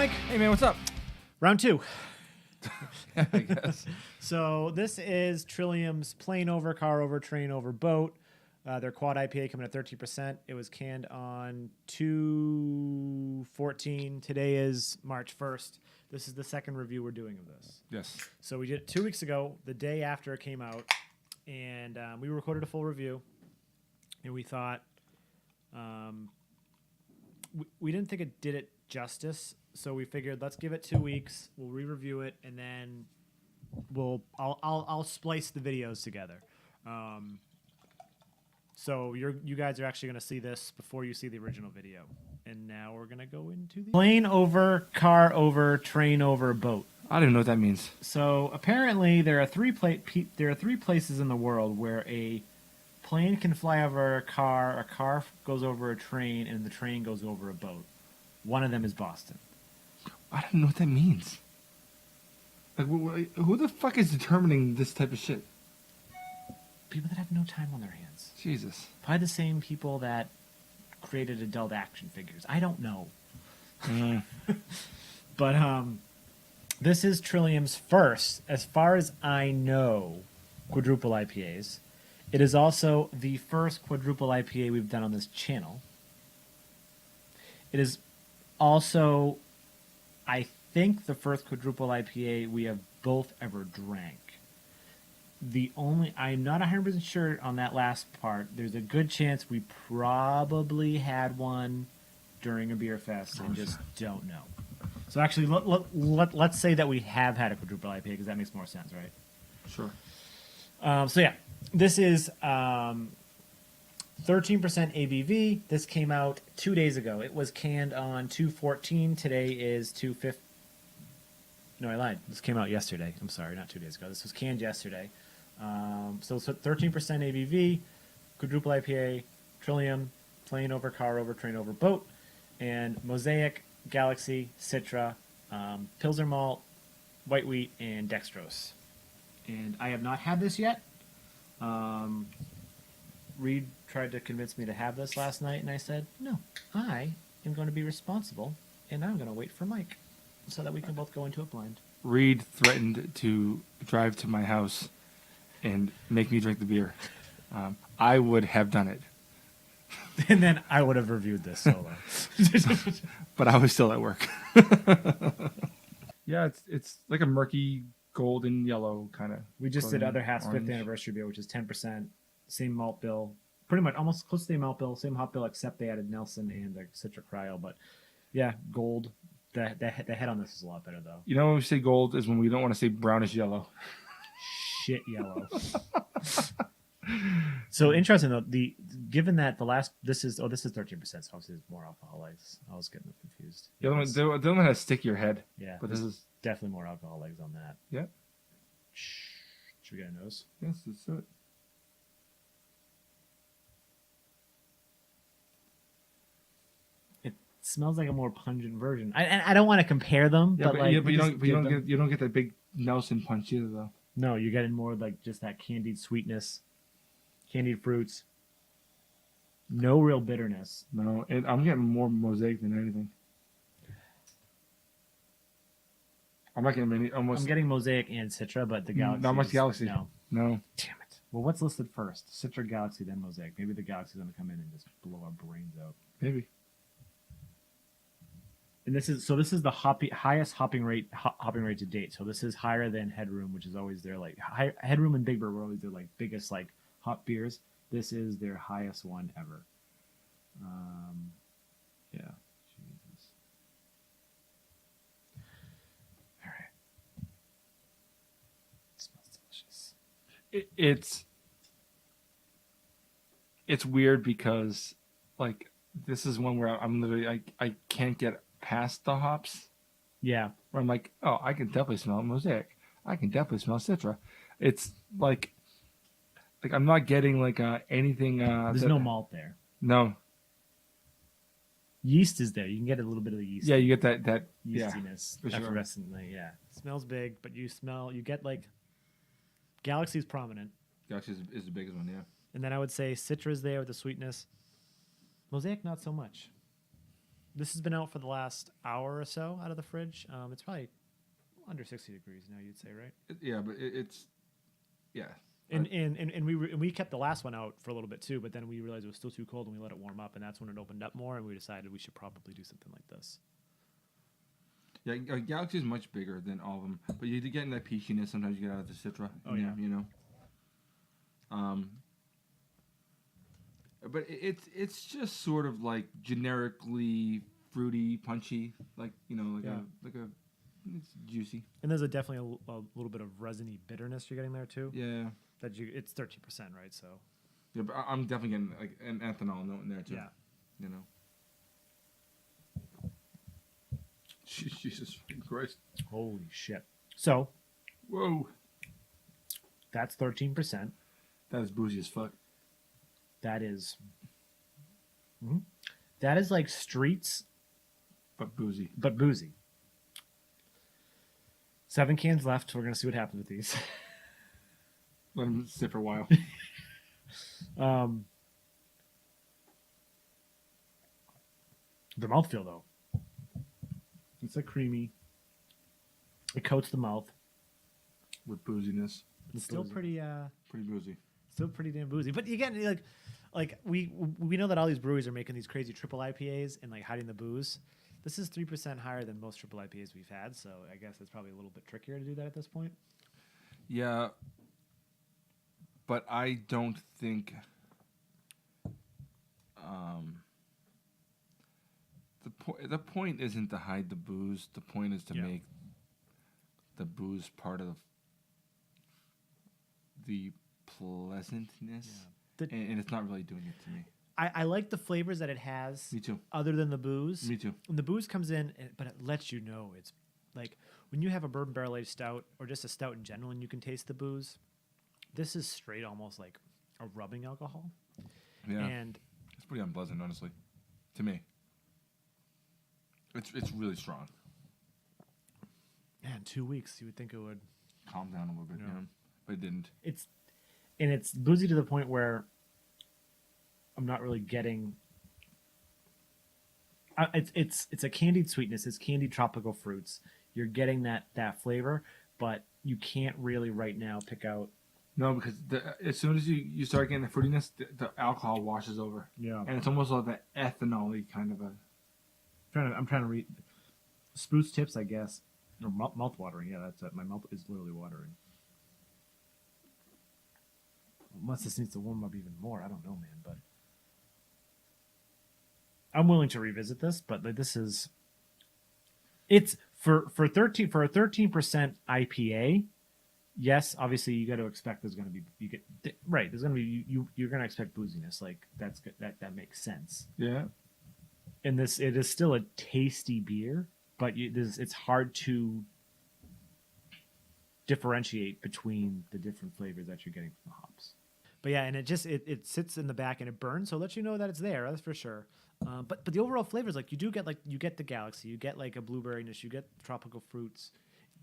Mike. Hey, man, what's up? Round two. I guess. So this is Trillium's plane over, car over, train over, boat. Their quad IPA coming at 13%. It was canned on 2/14. Today is March 1st. This is the second review we're doing of this. Yes. So we did it 2 weeks ago, the day after it came out, and we recorded a full review. And we thought we didn't think it did it justice, so we figured let's give it 2 weeks. We'll re-review it, and then I'll splice the videos together. So you guys are actually going to see this before you see the original video. And now we're going to go into the plane over, car over, train over, boat. I don't even know what that means. So apparently there are three places in the world where a plane can fly over a car goes over a train, and the train goes over a boat. One of them is Boston. I don't know what that means. Like, who the fuck is determining this type of shit? People that have no time on their hands. Jesus. Probably the same people that created adult action figures. I don't know. But this is Trillium's first, as far as I know, quadruple IPAs. It is also the first quadruple IPA we've done on this channel. It is also, I think, the first quadruple IPA we have both ever drank. I'm not 100% sure on that last part. There's a good chance we probably had one during a beer fest and just don't know. So actually, let's say that we have had a quadruple IPA because that makes more sense, right? Sure. So yeah, this is 13% ABV. This came out 2 days ago. It was canned on 2/14. Today is 2/5. No, I lied. This came out yesterday. I'm sorry, not 2 days ago. This was canned yesterday. So 13% ABV, quadruple IPA, Trillium, plane over, car over, train over, boat, and Mosaic, Galaxy, Citra, Pilsner malt, white wheat, and dextrose. And I have not had this yet. Reed tried to convince me to have this last night, and I said, no, I am going to be responsible, and I'm going to wait for Mike so that we can both go into it blind. Reed threatened to drive to my house and make me drink the beer. I would have done it. And then I would have reviewed this solo. But I was still at work. Yeah, it's like a murky golden yellow kind of. We just did Other Half's 5th anniversary beer, which is 10%. Same malt bill. Pretty much almost close to the same malt bill, same hop bill, except they added Nelson and the Citra Cryo. But yeah, gold. The head on this is a lot better, though. You know when we say gold is when we don't want to say brownish yellow. Shit yellow. So interesting though. Given that this is 13%, so obviously it's more alcohol. I was getting confused. The other one has stickier head. Yeah, but this is definitely more alcohol legs on that. Yeah. Should we get a nose? Yes, let's do it. It smells like a more pungent version. I don't want to compare them, Yeah, but you don't get that big Nelson punch either though. No, you're getting more like just that candied sweetness, candied fruits. No real bitterness. No, I'm getting more Mosaic than anything. I'm not getting many. I'm getting Mosaic and Citra, but the Galaxy. Not much Galaxy. No. No. Damn it. Well, what's listed first? Citra, Galaxy, then Mosaic. Maybe the Galaxy's going to come in and just blow our brains out. Maybe. And this is the highest hopping rate to date. So this is higher than Headroom, which is always their like Headroom and Big Bird were always their like biggest like hop beers. This is their highest one ever. Yeah. Jesus. All right. It smells delicious. It's weird because like this is one where I'm literally I can't get past the hops. Yeah. Where I'm like, oh, I can definitely smell Mosaic. I can definitely smell Citra. It's like I'm not getting like anything. There's no malt there. No. Yeast is there. You can get a little bit of the yeast. Yeah, you get that yeastiness, yeah, effervescently. Yeah, it smells big, but you get like Galaxy's prominent. Galaxy is the biggest one, yeah. And then I would say Citra's there with the sweetness. Mosaic, not so much. This has been out for the last hour or so out of the fridge. It's probably under 60 degrees now, you'd say, right? Yeah, but it's yeah. And we kept the last one out for a little bit too, but then we realized it was still too cold and we let it warm up, and that's when it opened up more, and we decided we should probably do something like this. Yeah, Galaxy is much bigger than all of them, but you get in that peachiness sometimes you get out of the Citra. Oh yeah, you know. But it's just sort of like generically fruity, punchy, like it's juicy. And there's definitely a little bit of resiny bitterness you're getting there too. Yeah. It's 13%, right? So. Yeah, but I'm definitely getting like an ethanol note in there too. Yeah. You know. Jesus Christ. Holy shit. So. Whoa. That's 13%. That is boozy as fuck. That is. Mm-hmm. That is like Streets. But boozy. 7 cans left. We're going to see what happens with these. Let them sit for a while. The mouthfeel, though. It's like creamy. It coats the mouth. With booziness. It's still boozy. pretty boozy. Still pretty damn boozy. But again, like we know that all these breweries are making these crazy triple IPAs and like hiding the booze. This is 3% higher than most triple IPAs we've had, so I guess it's probably a little bit trickier to do that at this point. Yeah. But I don't think the point isn't to hide the booze. The point is to make the booze part of the pleasantness. Yeah. And it's not really doing it to me. I like the flavors that it has. Me too. Other than the booze. Me too. And the booze comes in, but it lets you know it's like when you have a bourbon barrel aged stout or just a stout in general and you can taste the booze. This is straight almost like a rubbing alcohol. Yeah. And it's pretty unpleasant, honestly. To me. It's really strong. Man, 2 weeks, you would think it would calm down a little bit, yeah. But it didn't. It's boozy to the point where I'm not really getting. It's a candied sweetness. It's candied tropical fruits. You're getting that flavor, but you can't really right now pick out. No, because as soon as you start getting the fruitiness, the alcohol washes over. Yeah, and it's almost like that ethanol-y kind of a. I'm trying to read spruce tips, I guess, or mouth watering. Yeah, that's it. My mouth is literally watering. Unless this needs to warm up even more, I don't know, man. But I'm willing to revisit this. But like, it's for a 13% IPA. Yes, obviously you got to expect there's going to be There's going to be you're going to expect booziness. Like that's good. That makes sense. Yeah. And it is still a tasty beer, but it's hard to differentiate between the different flavors that you're getting from the hops. But yeah, and it sits in the back and it burns, so it lets you know that it's there. That's for sure. But the overall flavors, like you get the Galaxy, you get like a blueberryness, you get tropical fruits.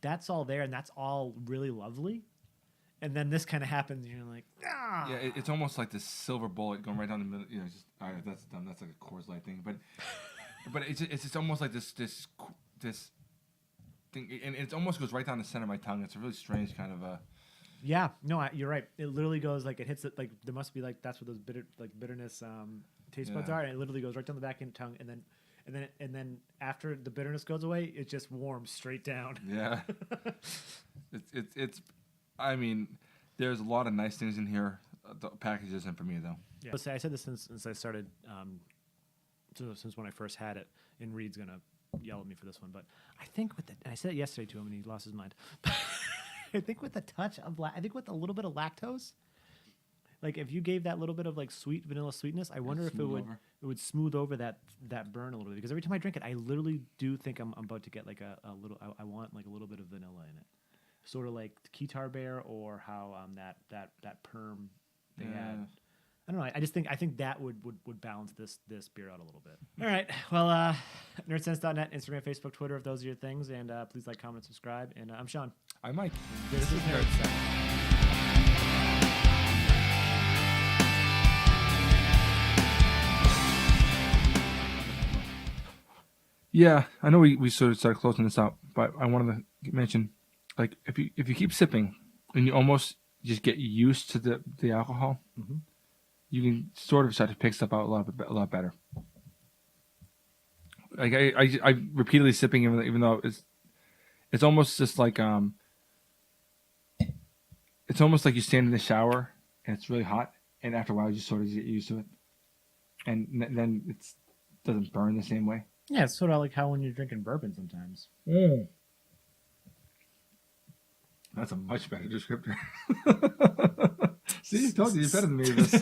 That's all there, and that's all really lovely. And then this kind of happens, and you're like, ah. Yeah, it's almost like this silver bullet going right down the middle. You know, just all right, that's dumb. That's like a Coors Light thing, but it's just almost like this thing, and it almost goes right down the center of my tongue. It's a really strange kind of a. Yeah, no, you're right. It literally goes like it hits it like there must be like that's what those bitterness taste buds are, and it literally goes right down the back end tongue, and then after the bitterness goes away, it just warms straight down. Yeah, it's. I mean, there's a lot of nice things in here. The package isn't for me though. Yeah, I said this since I started, since when I first had it, and Reed's gonna yell at me for this one, but I think and I said it yesterday to him, and he lost his mind. I think with a touch of, I think with a little bit of lactose, like if you gave that little bit of like sweet vanilla sweetness, I wonder if it would smooth over that burn a little bit. Because every time I drink it, I literally do think I'm about to get like a little. I want like a little bit of vanilla in it, sort of like Guitar Bear or how that perm they had. I don't know. I think that would balance this beer out a little bit. All right. Well, nerdsense.net, Instagram, Facebook, Twitter, if those are your things. And please like, comment, subscribe. And I'm Shaun. I'm Mike. This is Nerdsense. Yeah, I know we sort of started closing this out, but I wanted to mention, like, if you keep sipping and you almost just get used to the alcohol, you can sort of start to pick stuff out a lot better. Like I repeatedly sipping even though it's almost just like it's almost like you stand in the shower and it's really hot, and after a while you just sort of get used to it, and then it doesn't burn the same way. Yeah, it's sort of like how when you're drinking bourbon sometimes. That's a much better descriptor. See, I told you, you're better than me at this.